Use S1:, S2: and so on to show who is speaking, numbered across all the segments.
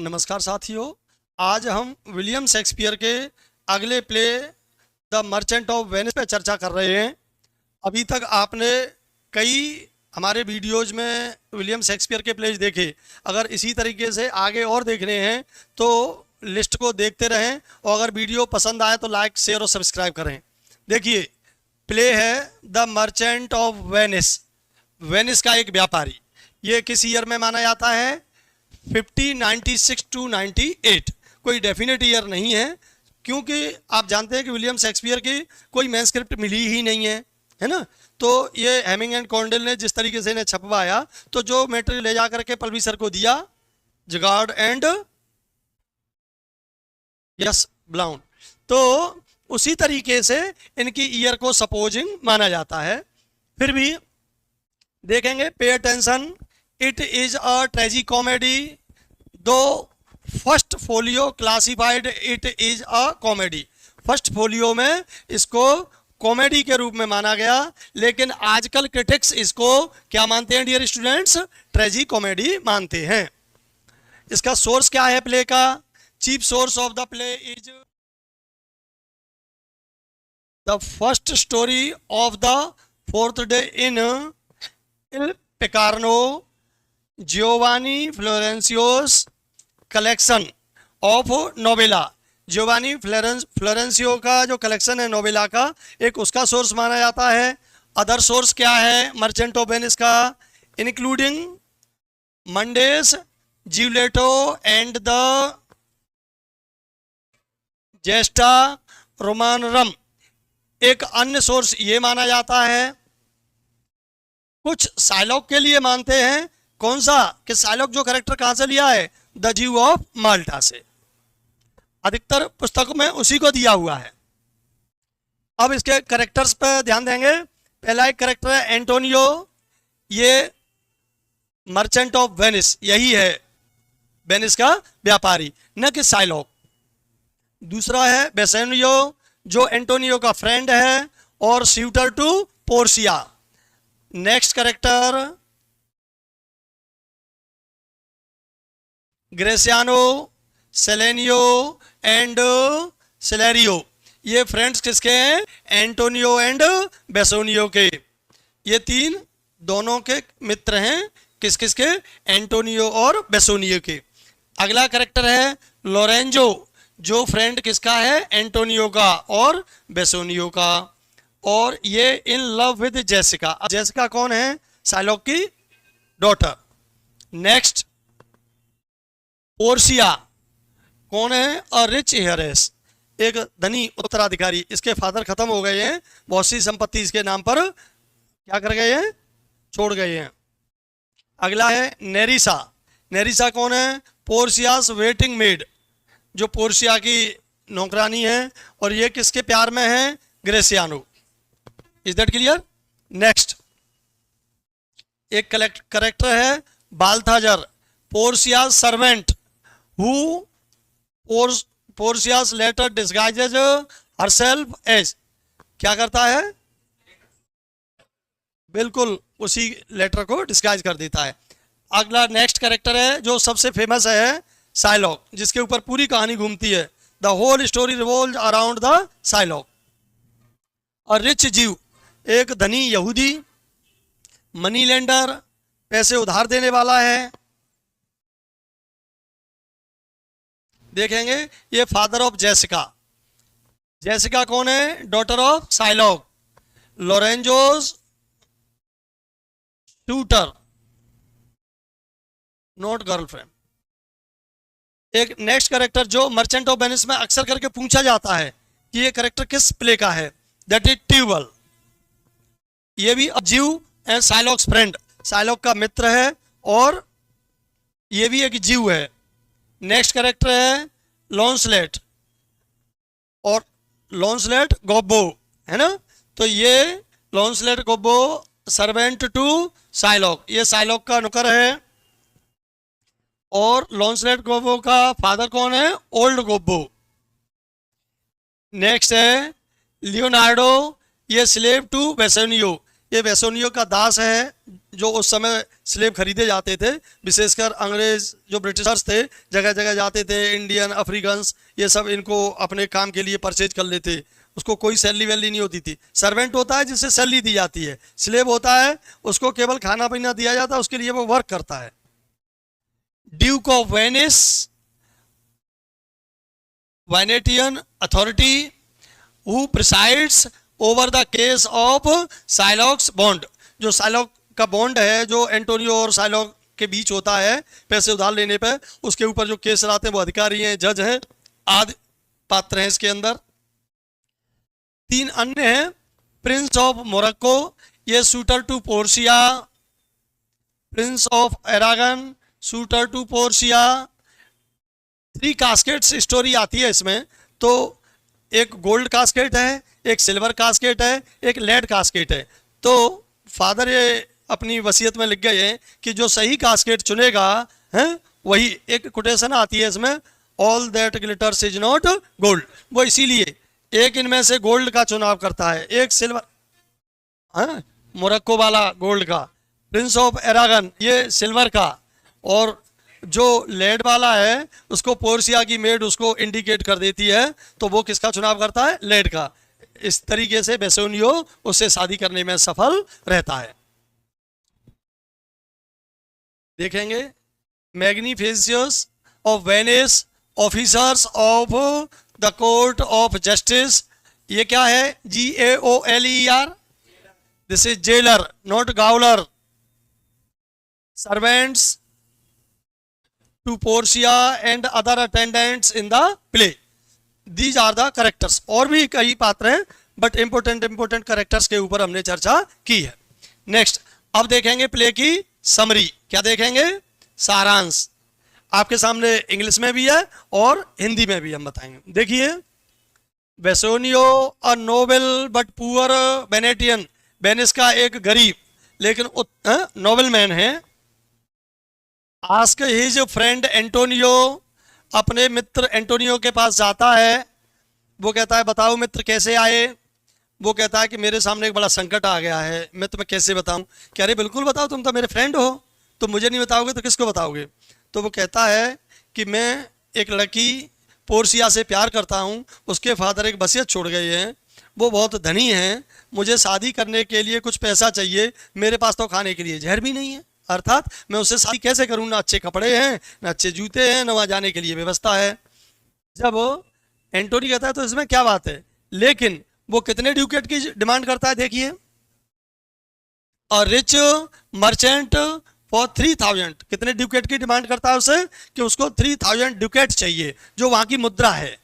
S1: नमस्कार साथियों। आज हम विलियम शेक्सपियर के अगले play the merchant of Venice पे चर्चा कर रहे हैं। अभी तक आपने कई हमारे वीडियोज में विलियम शेक्सपियर के प्लेज देखे। अगर इसी तरीके से आगे और देखने हैं तो लिस्ट को देखते रहें, और अगर वीडियो पसंद आए तो लाइक, शेयर और सब्सक्राइब करें। देखिए, प्ले है the merchant of Venice, Venice का एक व्यापारी। ये किस ईयर में माना जाता है? 5096 टू 98। कोई डेफिनेट ईयर नहीं है, क्योंकि आप जानते हैं कि विलियम शेक्सपियर की कोई मैनस्क्रिप्ट मिली ही नहीं है ना। तो ये हेमिंग एंड कॉन्डेल ने जिस तरीके से इन्हें छपवाया, तो जो मेटेरियल ले जा करके पब्लिशर को दिया, जगार्ड एंड यस ब्लाउन, तो उसी तरीके से इनकी ईयर को सपोजिंग माना जाता है। फिर भी देखेंगे, pay attention, it is a tragicomedy, दो first folio classified it is a comedy. First folio में इसको कॉमेडी के रूप में माना गया, लेकिन आजकल क्रिटिक्स इसको क्या मानते हैं डियर स्टूडेंट्स? ट्रेजी कॉमेडी मानते हैं। इसका सोर्स क्या है प्ले का? Chief source of the play is the first story of the fourth day in Il Pecorone, Giovanni Fiorentino's collection of novella. Giovanni Fiorentino का जो कलेक्शन है नोवेला का, एक उसका सोर्स माना जाता है। अदर सोर्स क्या है मर्चेंट ऑफ वेनिस का? Including Munday's, Zelauto and the Gesta Romanorum. एक अन्य सोर्स ये माना जाता है, कुछ साइलॉग के लिए मानते हैं। कौन सा? कि साइलॉग जो कैरेक्टर कहां से लिया है? द जीव ऑफ माल्टा से। अधिकतर पुस्तकों में उसी को दिया हुआ है। अब इसके कैरेक्टर्स पर ध्यान देंगे। पहला एक कैरेक्टर है एंटोनियो, ये मर्चेंट ऑफ वेनिस, यही है वेनिस का व्यापारी, न कि साइलॉग। दूसरा है बेसेनियो, जो एंटोनियो का फ्रेंड है और suitor to Portia. Next character Gratiano, Solanio and Salerio. ये फ्रेंड्स किसके हैं? एंटोनियो एंड बेसोनियो के। ये तीन दोनों के मित्र हैं। किस किस के? एंटोनियो और बेसोनियो के। अगला कैरेक्टर है लोरेंजो, जो फ्रेंड किसका है? एंटोनियो का और बेसोनियो का। और ये in love with Jessica. Jessica कौन है? साइलॉग की डॉटर। नेक्स्ट पोर्सिया कौन है? अ रिच हेयरेस, एक धनी उत्तराधिकारी। इसके फादर खत्म हो गए हैं, बहुत सी संपत्ति इसके नाम पर क्या कर गए हैं? छोड़ गए हैं। अगला है नेरिसा। नेरिसा कौन है? पोर्सियास वेटिंग मेड, जो पोर्सिया की नौकरानी है, और ये किसके प्यार में है? Gratiano. Is that clear? Next एक करेक्टर है Balthazar, Portia's servant, who Portia's later disguises herself as। क्या करता है? बिल्कुल उसी लेटर को डिस्गाइज कर देता है। अगला नेक्स्ट कैरेक्टर है जो सबसे फेमस है, साइलॉग, जिसके ऊपर पूरी कहानी घूमती है। The whole story revolves around the Shylock. और रिच जीव, एक धनी यहूदी, मनी लेंडर, पैसे उधार देने वाला है। देखेंगे ये फादर ऑफ जेसिका। जेसिका कौन है? Daughter of Shylock, Lorenzo's suitor, not girlfriend. एक नेक्स्ट कैरेक्टर जो मर्चेंट ऑफ वेनिस में अक्सर करके पूछा जाता है कि ये कैरेक्टर किस प्ले का है, दैट इज ट्यूबल। ये भी जीव एंड साइलॉग्स फ्रेंड, साइलॉग का मित्र है, और ये भी एक जीव है। नेक्स्ट कैरेक्टर है लॉन्सलेट, और लॉन्सलेट गोब्बो, है ना। तो ये लॉन्सलेट गोब्बो सर्वेंट टू साइलॉग, ये साइलॉग का नौकर है। और लॉन्सलेट गोब्बो का फादर कौन है? ओल्ड गोब्बो। नेक्स्ट है लियोनार्डो, ये स्लेव टू बेसोनियो, ये बेसोनियो का दास है, जो उस समय स्लेव खरीदे जाते थे, विशेषकर अंग्रेज जो ब्रिटिशर्स थे जगह जगह जाते थे, इंडियन अफ्रीकन्स ये सब इनको अपने काम के लिए परचेज कर लेते। उसको कोई सैलरी वैलरी नहीं होती थी। सर्वेंट होता है जिसे सैलरी दी जाती है, स्लेव होता है उसको केवल खाना पीना दिया जाता है, उसके लिए वो वर्क करता है। Duke of Venice, Venetian authority who presides over the case of Shylock's bond. जो साइलॉक का बॉन्ड है जो एंटोनियो और साइलॉक के बीच होता है पैसे उधार लेने पर, उसके ऊपर जो केस चलाते हैं वो अधिकारी हैं, जज हैं, आदि पात्र हैं इसके अंदर। 3 अन्य हैं। प्रिंस ऑफ मोरक्को, ये suitor to Portia, Prince of Aragon, suitor to Portia. 3 caskets story आती है इसमें। तो एक गोल्ड कास्केट है, एक सिल्वर कास्केट है, एक लेड कास्केट है। तो फादर ये अपनी वसीयत में लिख गए हैं कि जो सही कास्केट चुनेगा है वही, एक कोटेशन आती है इसमें, all that glitters is not gold. वो इसीलिए एक इनमें से गोल्ड का चुनाव करता है, एक सिल्वर, हाँ मोरक्को वाला गोल्ड का, प्रिंस ऑफ एरागन ये सिल्वर का, और जो लेड वाला है उसको पोर्शिया की मेड उसको इंडिकेट कर देती है, तो वो किसका चुनाव करता है, लेड का। इस तरीके से बेसोनियो उससे शादी करने में सफल रहता है। देखेंगे Magnificoes of Venice, officers of the court of justice. ये क्या है, GAOLER, this is jailer not gaoler. Servants to Portia and other attendants in the play, these are the characters. और भी कई पात्र हैं बट इंपोर्टेंट करेक्टर्स के ऊपर हमने चर्चा की है। नेक्स्ट अब देखेंगे प्ले की समरी। क्या देखेंगे, सारांश। आपके सामने इंग्लिश में भी है और हिंदी में भी हम बताएंगे। देखिए, Bassanio a noble but poor Venetian, Venice का एक गरीब लेकिन नोबल मैन है। आस्क हिज फ्रेंड एंटोनियो, अपने मित्र एंटोनियो के पास जाता है। वो कहता है बताओ मित्र कैसे आए। वो कहता है कि मेरे सामने एक बड़ा संकट आ गया है, मैं तुम्हें कैसे बताऊं। कह रहे बिल्कुल बताओ, तुम तो मेरे फ्रेंड हो, तुम मुझे नहीं बताओगे तो किसको बताओगे। तो वो कहता है कि मैं एक लड़की पोर्शिया से प्यार करता हूँ, उसके फादर एक वसीयत छोड़ गए हैं, वो बहुत धनी हैं, मुझे शादी करने के लिए कुछ पैसा चाहिए, मेरे पास तो खाने के लिए जहर भी नहीं है, अर्थात मैं उससे शादी कैसे करूँ, ना अच्छे कपड़े हैं, ना अच्छे जूते हैं, ना वहाँ जाने के लिए व्यवस्था है। जब एंटोनी कहता है तो इसमें क्या बात है, लेकिन वो कितने ड्यूकेट की डिमांड करता है, देखिए। और रिच मर्चेंट फॉर 3000, कितने ड्यूकेट की डिमांड करता है उसे, कि उसको 3000 ड्यूकेट चाहिए, जो वहां की मुद्रा है,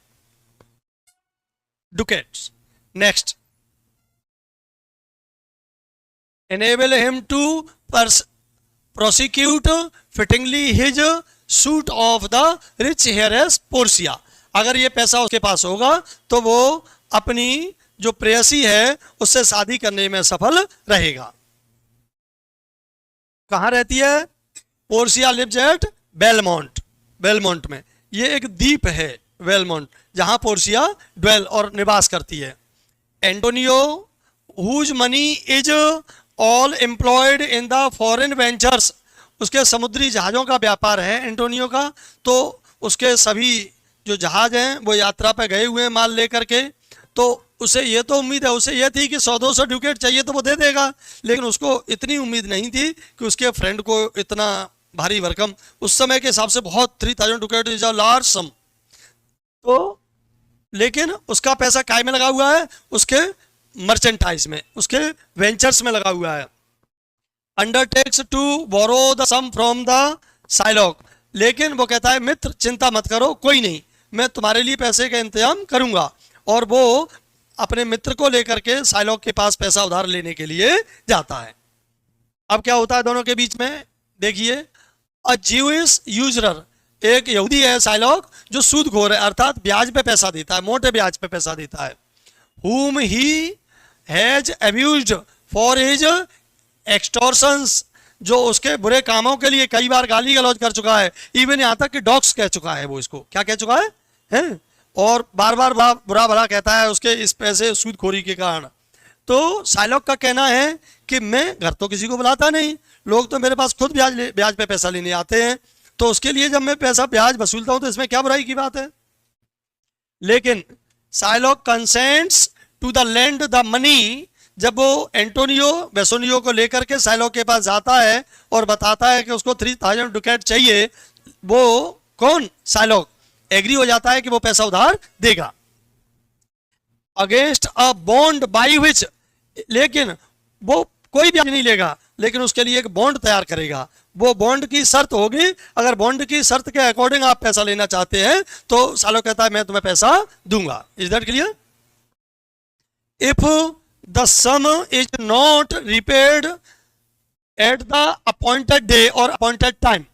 S1: ducats. Next, enable him to prosecute fittingly his suit of the rich heiress Portia। अगर ये पैसा उसके पास होगा तो वो अपनी जो प्रेयसी है उससे शादी करने में सफल रहेगा। कहाँ रहती है, Portia lives at Belmont, Belmont में। ये एक द्वीप है बेलमोंट, जहाँ पोर्शिया ड्वेल और निवास करती है। Antonio whose money is all employed in the foreign ventures, उसके समुद्री जहाज़ों का व्यापार है एंटोनियो का, तो उसके सभी जो जहाज हैं वो यात्रा पे गए हुए हैं माल लेकर के। तो उसे ये तो उम्मीद है, उसे ये थी कि 100-200 ड्यूकेट चाहिए तो वो दे देगा, लेकिन उसको इतनी उम्मीद नहीं थी कि उसके फ्रेंड को इतना भारी भरकम, उस समय के हिसाब से बहुत 3000 ड्यूकेट इज अ लार्ज सम। तो लेकिन उसका पैसा काय में लगा हुआ है, उसके मर्चेंटाइज में, उसके वेंचर्स में लगा हुआ है। Undertakes to borrow the sum from the Shylock, लेकिन वो कहता है मित्र चिंता मत करो, कोई नहीं, मैं तुम्हारे लिए पैसे का इंतजाम करूंगा। और वो अपने मित्र को लेकर के साइलॉक के पास पैसा उधार लेने के लिए जाता है। अब क्या होता है दोनों के बीच में, देखिए। अ ज्यूइश यूजरर, एक यहूदी है साइलॉक जो सूदखोर है, अर्थात ब्याज पे पैसा देता है, मोटे ब्याज पे पैसा देता है। whom he has abused for his extortions, जो उसके बुरे कामों के लिए कई बार गाली गलौज कर चुका है, इवन यहाँ तक कि डॉग्स कह चुका है। वो इसको क्या कह चुका है, हैं? और बार बार बुरा भला कहता है उसके इस पैसे सूदखोरी के कारण। तो साइलॉक का कहना है कि मैं घर तो किसी को बुलाता नहीं, लोग तो मेरे पास खुद ब्याज पे पैसा लेने आते हैं, तो उसके लिए जब मैं पैसा ब्याज वसूलता हूं तो इसमें क्या बुराई की बात है। लेकिन Shylock consents to the lend the money, जब वो एंटोनियो बेसोनियो को लेकर के साइलॉक के पास जाता है और बताता है कि उसको 3000 डुकेट चाहिए, वो कौन, साइलॉक एग्री हो जाता है कि वो पैसा उधार देगा against a bond by which, लेकिन वो कोई ब्याज नहीं लेगा, लेकिन उसके लिए एक बॉन्ड तैयार करेगा। वो बॉन्ड की शर्त होगी, अगर बॉन्ड की शर्त के अकॉर्डिंग आप पैसा लेना चाहते हैं तो साइलॉक कहता है मैं तुम्हें पैसा दूंगा। Is that clear? If the some is not repaid at the appointed day और अपॉइंटेड टाइम,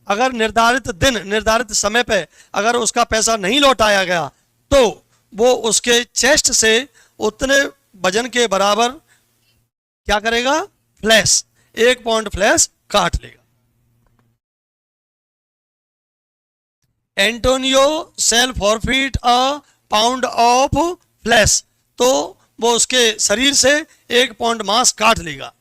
S1: अगर निर्धारित दिन निर्धारित समय पे अगर उसका पैसा नहीं लौटाया गया तो वो उसके चेस्ट से उतने वजन के बराबर क्या करेगा, फ्लैश, 1 पाउंड फ्लैश काट लेगा। Antonio shall forfeit a pound of flesh, तो वो उसके शरीर से 1 पाउंड मांस काट लेगा।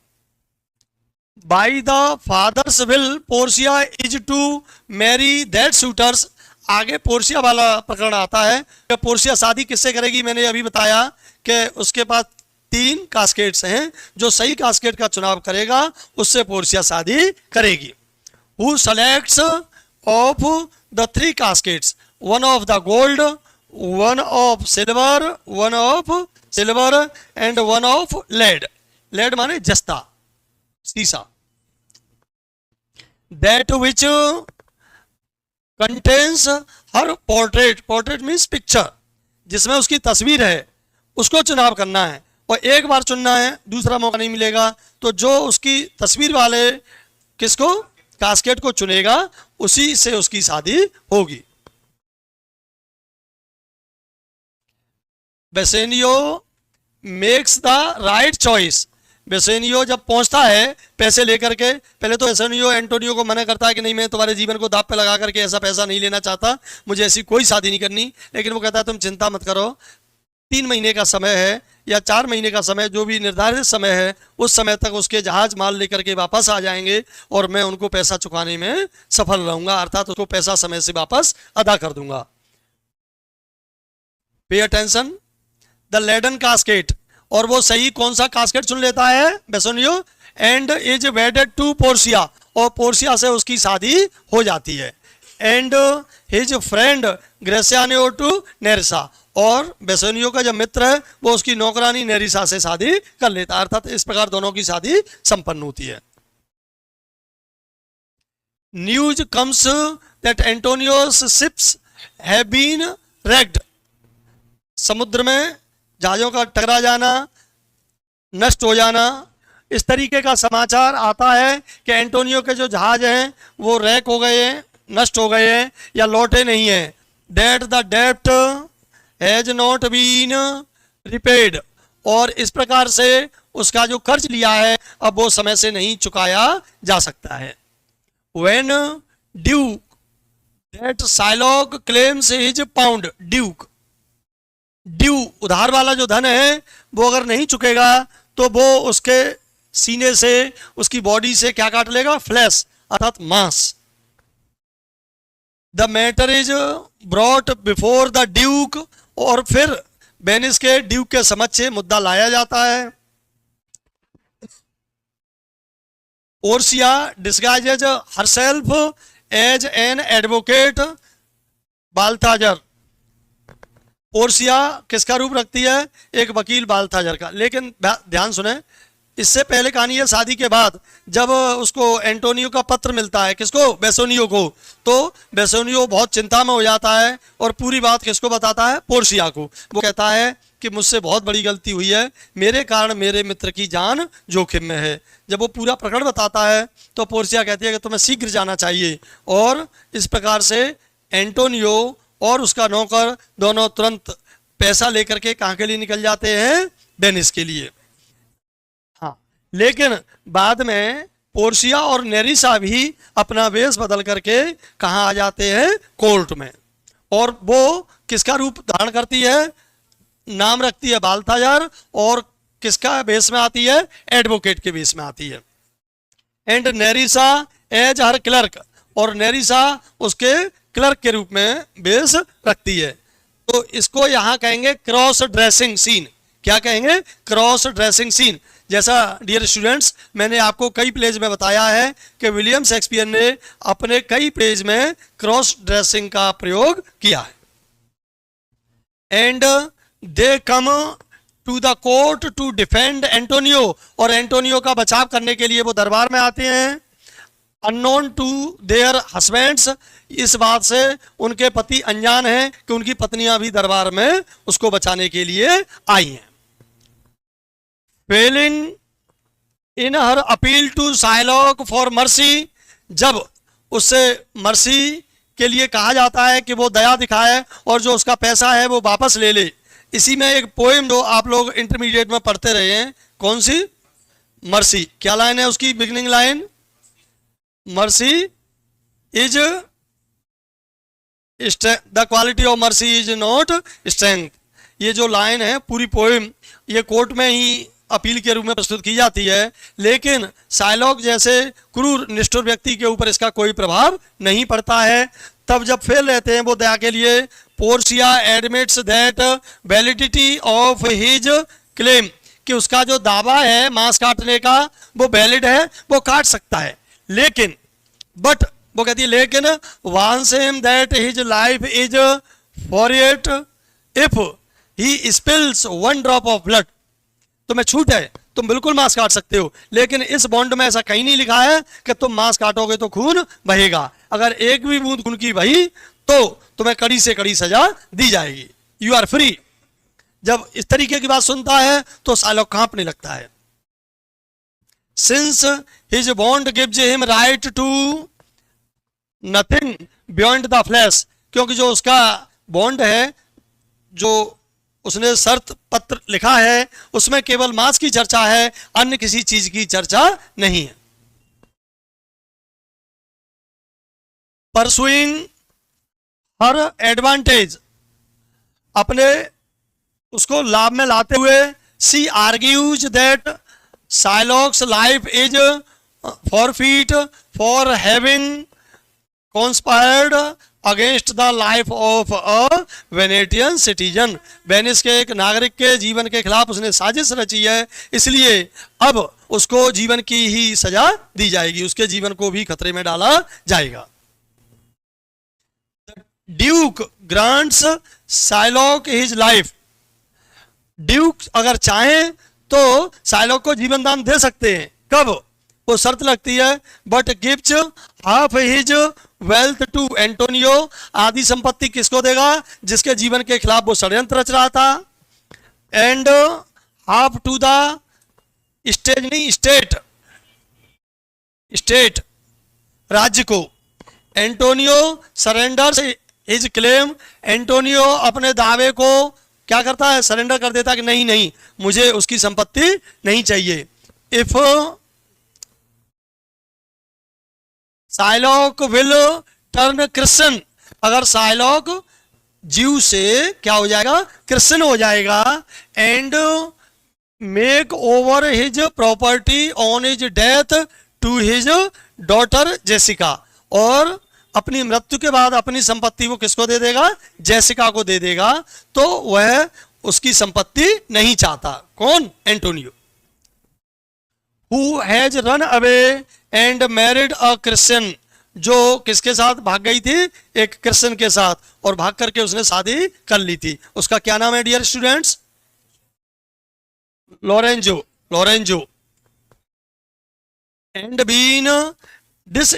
S1: By the father's will Portia is to marry that suitors, आगे पोर्शिया वाला प्रकरण आता है कि पोर्शिया शादी किससे करेगी। मैंने अभी बताया कि उसके पास 3 कास्केट्स हैं, जो सही कास्केट का चुनाव करेगा उससे पोर्शिया शादी करेगी। Who selects of the 3 caskets, 1 of the gold, 1 of silver, 1 of silver and 1 of lead, lead माने जस्ता, सीसा, that which contains her portrait, portrait means picture, जिसमें उसकी तस्वीर है, उसको चुनाव करना है और एक बार चुनना है, दूसरा मौका नहीं मिलेगा। तो जो उसकी तस्वीर वाले किसको, कास्केट को चुनेगा, उसी से उसकी शादी होगी। Bassanio makes the right choice, Bassanio जब पहुंचता है पैसे लेकर के, पहले तो बेसेनियो एंटोनियो को मना करता है कि नहीं मैं तुम्हारे जीवन को दांव पे लगा करके ऐसा पैसा नहीं लेना चाहता, मुझे ऐसी कोई शादी नहीं करनी। लेकिन वो कहता है तुम चिंता मत करो, 3 महीने का समय है या 4 महीने का समय, जो भी निर्धारित समय है, उस समय तक उसके जहाज माल लेकर के वापस आ जाएंगे और मैं उनको पैसा चुकाने में सफल रहूंगा, अर्थात उसको पैसा समय से वापस अदा कर दूंगा। Pay attention, the laden casket, और वो सही कौन सा कास्केट चुन लेता है Bassanio, and is wedded to Portia, और पोर्शिया से उसकी शादी हो जाती है। And his friend Gratiano to Nerissa, और बेसोनियो का जो मित्र है वो उसकी नौकरानी नेरिसा से शादी कर लेता है, अर्थात इस प्रकार दोनों की शादी संपन्न होती है। News comes that Antonio's ships have been wrecked, समुद्र में जहाजों का टकरा जाना, नष्ट हो जाना, इस तरीके का समाचार आता है कि एंटोनियो के जो जहाज हैं वो रैक हो गए हैं, नष्ट हो गए हैं या लौटे नहीं हैं। दैट द डेप्ट हैज नॉट बीन रिपेड, और इस प्रकार से उसका जो कर्ज लिया है अब वो समय से नहीं चुकाया जा सकता है। When Duke that Psylocke claims his pound, Duke, due उधार वाला जो धन है वो अगर नहीं चुकेगा तो वो उसके सीने से, उसकी बॉडी से क्या काट लेगा, फ्लैश, अर्थात मांस। The matter is brought before the Duke, और फिर वेनिस के ड्यूक के समक्ष से मुद्दा लाया जाता है। Portia disguises herself as an advocate Balthazar, Portia किसका रूप रखती है, एक वकील बाल्थाजर का। लेकिन ध्यान सुने, इससे पहले कहानी है शादी के बाद, जब उसको एंटोनियो का पत्र मिलता है, किसको, बेसोनियो को, तो बेसोनियो बहुत चिंता में हो जाता है और पूरी बात किसको बताता है, पोर्शिया को। वो कहता है कि मुझसे बहुत बड़ी गलती हुई है, मेरे कारण मेरे मित्र की जान जोखिम में है। जब वो पूरा प्रकरण बताता है तो पोर्शिया कहती है कि तुम्हें शीघ्र जाना चाहिए, और इस प्रकार से एंटोनियो और उसका नौकर दोनों तुरंत पैसा लेकर के कहाँ के लिए निकल जाते हैं, वेनिस के लिए। हाँ, लेकिन बाद में पोर्शिया और नेरिसा भी अपना वेश बदल करके कहाँ आ जाते हैं, कोर्ट में, और वो किसका रूप धारण करती है, नाम रखती है बाल्थाजार, और किसका बेस में आती है? एडवोकेट के बेस में आती है। And Nerissa as her clerk, और नेरिसा उसके क्लर्क के रूप में बेस रखती है। तो इसको यहाँ कहेंगे क्रॉस ड्रेसिंग सीन। क्या कहेंगे? Cross dressing scene. जैसा डियर स्टूडेंट्स मैंने आपको कई प्लेज में बताया है कि विलियम शेक्सपियर ने अपने कई प्लेज में क्रॉस ड्रेसिंग का प्रयोग किया है। And they come to the court to defend Antonio, और एंटोनियो का बचाव करने के लिए वो दरबार में आते हैं। अननोन टू देयर हस्बैंड्स, इस बात से उनके पति अनजान हैं कि उनकी पत्नियां भी दरबार में उसको बचाने के लिए आई हैं। Failing in her appeal to Shylock for mercy, जब उससे मर्सी के लिए कहा जाता है कि वो दया दिखाए और जो उसका पैसा है वो वापस ले ले। इसी में एक पोएम जो आप लोग इंटरमीडिएट में पढ़ते रहे हैं, कौन सी? मर्सी। क्या लाइन है उसकी beginning line? Mercy is the quality of mercy is not strength. ये जो लाइन है पूरी पोएम, ये कोर्ट में ही अपील के रूप में प्रस्तुत की जाती है, लेकिन साइलॉक जैसे क्रूर निष्ठुर व्यक्ति के ऊपर इसका कोई प्रभाव नहीं पड़ता है। तब जब फेल रहते हैं वो दया के लिए, Portia admits that validity of his claim, कि उसका जो दावा है मांस काटने का वो वैलिड है, वो काट सकता है, लेकिन बट वो कहती है लेकिन warns him that his life is forfeit if he spills one drop of blood. तुम्हें छूट है, तुम बिल्कुल मांस काट सकते हो, लेकिन इस बॉन्ड में ऐसा कहीं नहीं लिखा है कि तुम मांस काटोगे तो खून बहेगा। अगर एक भी बूंद खून की बही तो तुम्हें कड़ी से कड़ी सजा दी जाएगी। You are free. जब इस तरीके की बात सुनता है तो साइलॉक कांपने लगता है। Since his bond gives him right to nothing beyond the flesh, क्योंकि जो उसका बॉन्ड है, जो उसने शर्त पत्र लिखा है, उसमें केवल मांस की चर्चा है, अन्य किसी चीज की चर्चा नहीं है। परसुइंग हर एडवांटेज, अपने उसको लाभ में लाते हुए, she argues that Shylock's life is forfeit for having conspired against the life of a Venetian citizen. Venice के एक नागरिक के जीवन के खिलाफ उसने साजिश रची है, इसलिए अब उसको जीवन की ही सजा दी जाएगी, उसके जीवन को भी खतरे में डाला जाएगा। Duke grants Psylocke his life, Duke अगर चाहें तो साइलॉक को जीवन दान दे सकते हैं। कब? वो शर्त लगती है, but gives half his wealth to Antonio, आधी संपत्ति किसको देगा? जिसके जीवन के खिलाफ वो षड्यंत्र रच रहा था। And half to the state, नहीं स्टेट, स्टेट राज्य को। Antonio surrenders his claim, Antonio अपने दावे को क्या करता है? सरेंडर कर देता कि नहीं नहीं, मुझे उसकी संपत्ति नहीं चाहिए। If Shylock will turn Christian, अगर साइलॉक जीव से क्या हो जाएगा? क्रिश्चियन हो जाएगा। And make over his property on his death to his daughter Jessica, और अपनी मृत्यु के बाद अपनी संपत्ति वो किसको दे देगा? जेसिका को दे देगा। तो वह उसकी संपत्ति नहीं चाहता। कौन? Antonio. Who has run away and married a Christian, जो किसके साथ भाग गई थी? एक क्रिश्चियन के साथ, और भाग करके उसने शादी कर ली थी। उसका क्या नाम है dear students? Lorenzo, Lorenzo. And been dish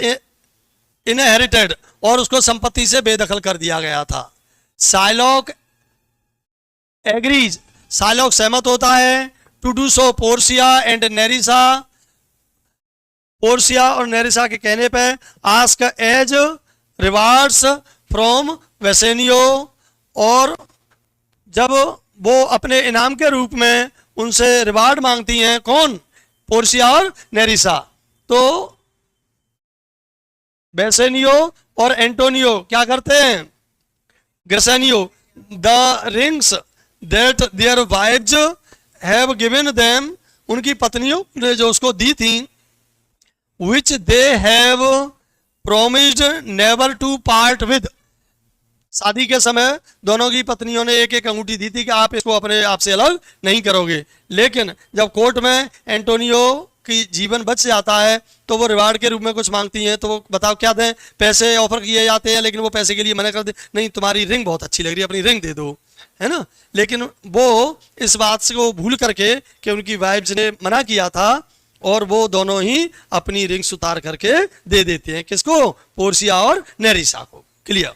S1: inherited, और उसको संपत्ति से बेदखल कर दिया गया था। साइलॉक एग्रीज, साइलॉक सहमत होता है। To do so Portia and Nerissa, Portia और नेरिसा के कहने पे ask as rewards from Bassanio, और जब वो अपने इनाम के रूप में उनसे रिवार्ड मांगती हैं, कौन? पोर्सिया और नेरिसा। तो वेसेनियो और एंटोनियो क्या करते हैं? Gratiano the rings that their wives have given them, उनकी पत्नियों ने जो उसको दी थी, which they have promised never to part with, शादी के समय दोनों की पत्नियों ने एक एक अंगूठी दी थी कि आप इसको अपने आप से अलग नहीं करोगे। लेकिन जब कोर्ट में एंटोनियो की जीवन बच जाता है तो वो रिवार्ड के रूप में कुछ मांगती हैं, तो वो बताओ क्या दें, पैसे ऑफर किए जाते हैं, लेकिन वो पैसे के लिए मना कर दे, नहीं तुम्हारी रिंग बहुत अच्छी लग रही है, अपनी रिंग दे दो, है ना। लेकिन वो इस बात से वो भूल करके कि उनकी वाइफ्स ने मना किया था, और वो दोनों ही अपनी रिंग्स उतार करके दे देते हैं, किसको, पोर्सिया और नेरिसा को। क्लियर।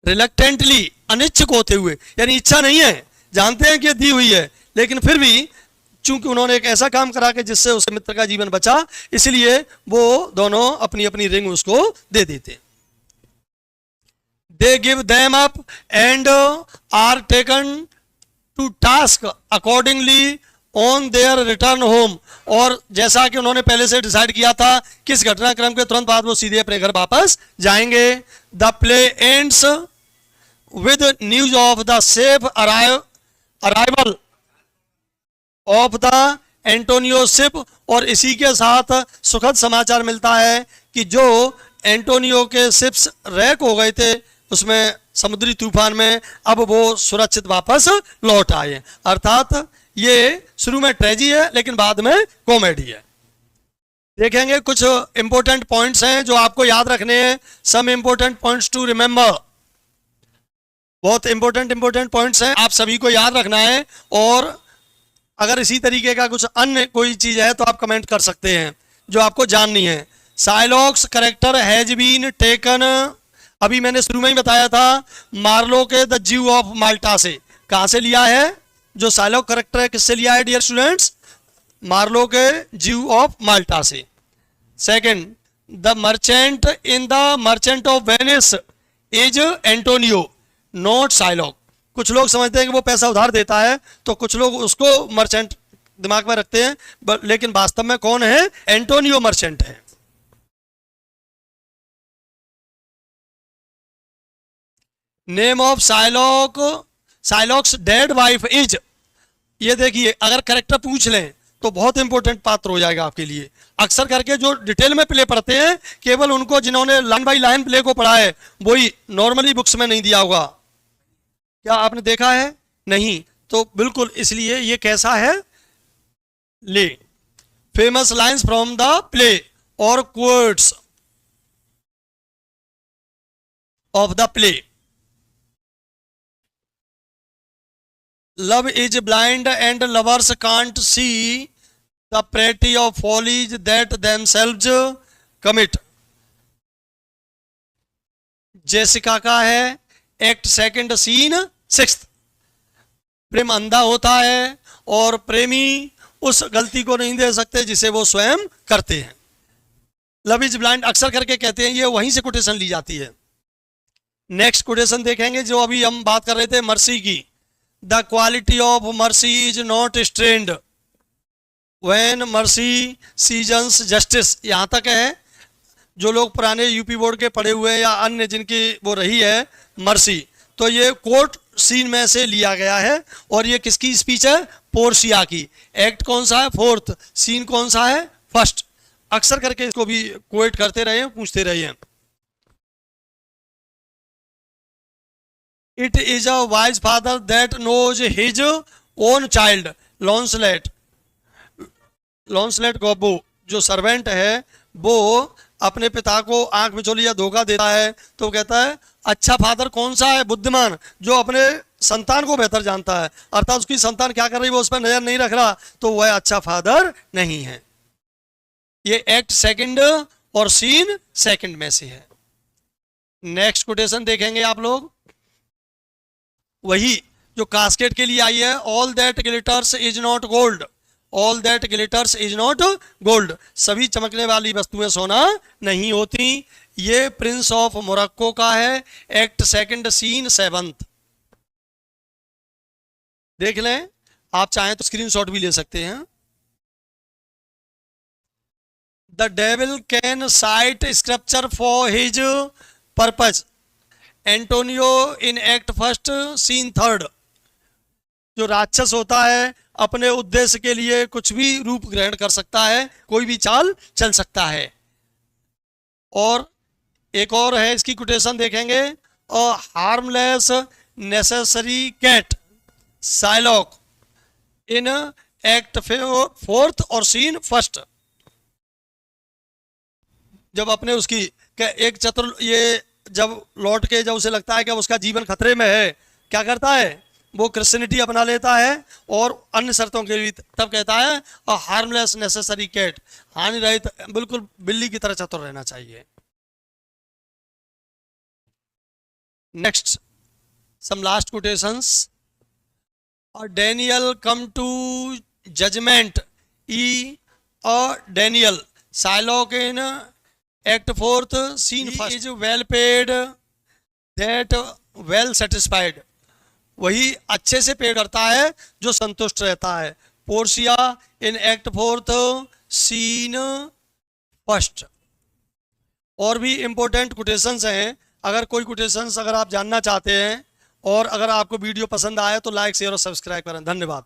S1: रिलक्टेंटली, अनिच्छुक होते हुए, यानी इच्छा नहीं है, जानते हैं कि दी हुई है, लेकिन फिर भी चूंकि उन्होंने एक ऐसा काम करा कि जिससे उसके मित्र का जीवन बचा, इसलिए वो दोनों अपनी अपनी रिंग उसको दे देते। They give them up and are taken to task accordingly on their return home, और जैसा कि उन्होंने पहले से डिसाइड किया था किस घटनाक्रम के तुरंत बाद वो सीधे अपने घर वापस जाएंगे। The play ends with news of the safe arrival of the Antonio ship, और इसी के साथ सुखद समाचार मिलता है कि जो एंटोनियो के शिप्स रैक हो गए थे उसमें समुद्री तूफान में, अब वो सुरक्षित वापस लौट आए। अर्थात ये शुरू में ट्रेजी है लेकिन बाद में कॉमेडी है। देखेंगे कुछ इंपॉर्टेंट पॉइंट्स हैं जो आपको याद रखने हैं, some important points to remember. बहुत इंपॉर्टेंट पॉइंट्स हैं, आप सभी को याद रखना है, और अगर इसी तरीके का कुछ अन्य कोई चीज है तो आप कमेंट कर सकते हैं जो आपको जाननी है। साइलॉक्स करेक्टर हैज बीन टेकन, अभी मैंने शुरू में ही बताया था, मार्लो के द ज्यू ऑफ माल्टा से। कहां से लिया है, जो साइलॉक करेक्टर है किससे लिया है डियर स्टूडेंट्स, मार्लो के ज्यू ऑफ माल्टा से। Second, the merchant in the merchant of Venice is Antonio not Psylocke. कुछ लोग समझते हैं कि वो पैसा उधार देता है, तो कुछ लोग उसको मर्चेंट दिमाग में रखते हैं, लेकिन वास्तव में कौन है, एंटोनियो मर्चेंट है। Name of Shylock, Shylock's dead wife is, ये देखिए अगर करेक्टर पूछ लें तो बहुत इंपॉर्टेंट पात्र हो जाएगा आपके लिए। अक्सर करके जो डिटेल में प्ले पढ़ते हैं केवल उनको, जिन्होंने लाइन बाई लाइन प्ले को पढ़ा है, वही नॉर्मली बुक्स में नहीं दिया होगा। क्या आपने देखा है, नहीं, तो बिल्कुल इसलिए ये कैसा है, ले famous lines from the play और quotes of the play. Love is blind and lovers can't see the pretty of follies that themselves commit. Jessica का है एक्ट सेकंड सीन 6। प्रेम अंधा होता है और प्रेमी उस गलती को नहीं दे सकते जिसे वो स्वयं करते हैं। लव इज ब्लाइंड अक्सर करके कहते हैं, ये वहीं से कोटेशन ली जाती है। नेक्स्ट कोटेशन देखेंगे जो अभी हम बात कर रहे थे मर्सी की। The quality of mercy is not strained when mercy seasons justice. यहां तक है, जो लोग पुराने यूपी बोर्ड के पढ़े हुए हैं या अन्य जिनकी वो रही है मर्सी, तो ये कोर्ट सीन में से लिया गया है, और ये किसकी स्पीच है, पोर्सिया की। एक्ट कौन सा है, 4th, सीन कौन सा है, 1st। अक्सर करके इसको भी कोट करते रहे हैं, पूछते रहे हैं। It is a wise father that knows his own child. Launcelot Gobbo जो सर्वेंट है वो अपने पिता को आंख मिचौली या धोखा देता है, तो कहता है अच्छा फादर कौन सा है, बुद्धिमान, जो अपने संतान को बेहतर जानता है, अर्थात उसकी संतान क्या कर रही है वो उस पर नजर नहीं रख रहा, तो वह अच्छा फादर नहीं है। ये एक्ट सेकंड और सीन सेकंड में से है। नेक्स्ट कोटेशन देखेंगे आप लोग, वही जो कास्केट के लिए आई है, all that glitters is not gold. All that glitters is not gold, सभी चमकने वाली वस्तुएं सोना नहीं होती। ये प्रिंस ऑफ मोरक्को का है, एक्ट सेकंड सीन 7th। देख लें, आप चाहें तो स्क्रीनशॉट भी ले सकते हैं। The devil can cite scripture for his purpose. Antonio in act 1st scene 3rd। जो राक्षस होता है अपने उद्देश्य के लिए कुछ भी रूप ग्रहण कर सकता है, कोई भी चाल चल सकता है। और एक और है, इसकी कोटेशन देखेंगे, a harmless necessary cat Shylock in act fourth और सीन फर्स्ट। जब अपने उसकी एक चतुर, ये जब लौट के जब उसे लगता है कि उसका जीवन खतरे में है, क्या करता है, वो क्रिश्चियनिटी अपना लेता है और अन्य शर्तों के लिए तब कहता है अ हार्मलेस नेसेसरी कैट, हानि रहित बिल्कुल बिल्ली की तरह चतुर रहना चाहिए। Next some last quotations. Daniel come to judgment, Daniel Shylock in act fourth scene first is well paid, that well satisfied, वही अच्छे से पेड करता है जो संतुष्ट रहता है। Portia in act fourth scene first. और भी इम्पोर्टेंट कोटेशंस हैं, अगर कोई कोटेशंस अगर आप जानना चाहते हैं और अगर आपको वीडियो पसंद आए तो लाइक शेयर और सब्सक्राइब करें। धन्यवाद।